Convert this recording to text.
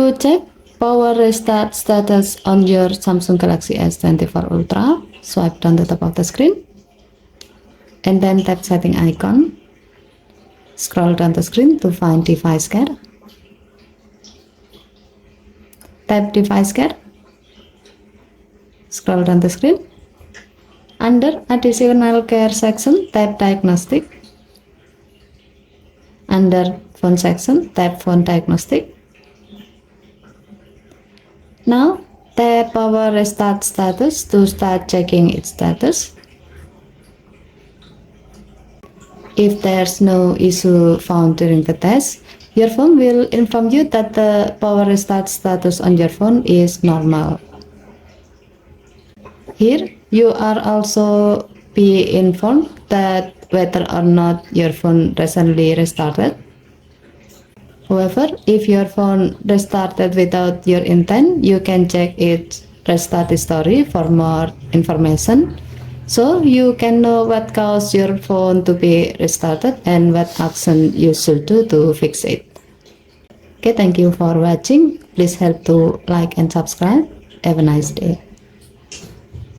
To check power restart status on your Samsung Galaxy S24 Ultra, swipe down the top of the screen and then tap setting icon. Scroll down the screen to find device care. Tap device care. Scroll down the screen. Under additional care section, tap diagnostic. Under phone section, tap phone diagnostic. Now tap power restart status to start checking its status. If there's no issue found during the test, your phone will inform you that the power restart status on your phone is normal. Here, you are also be informed that whether or not your phone recently restarted. However, if your phone restarted without your intent, you can check its restart history for more information, so you can know what caused your phone to be restarted and what action you should do to fix it. Okay, thank you for watching. Please help to like and subscribe. Have a nice day.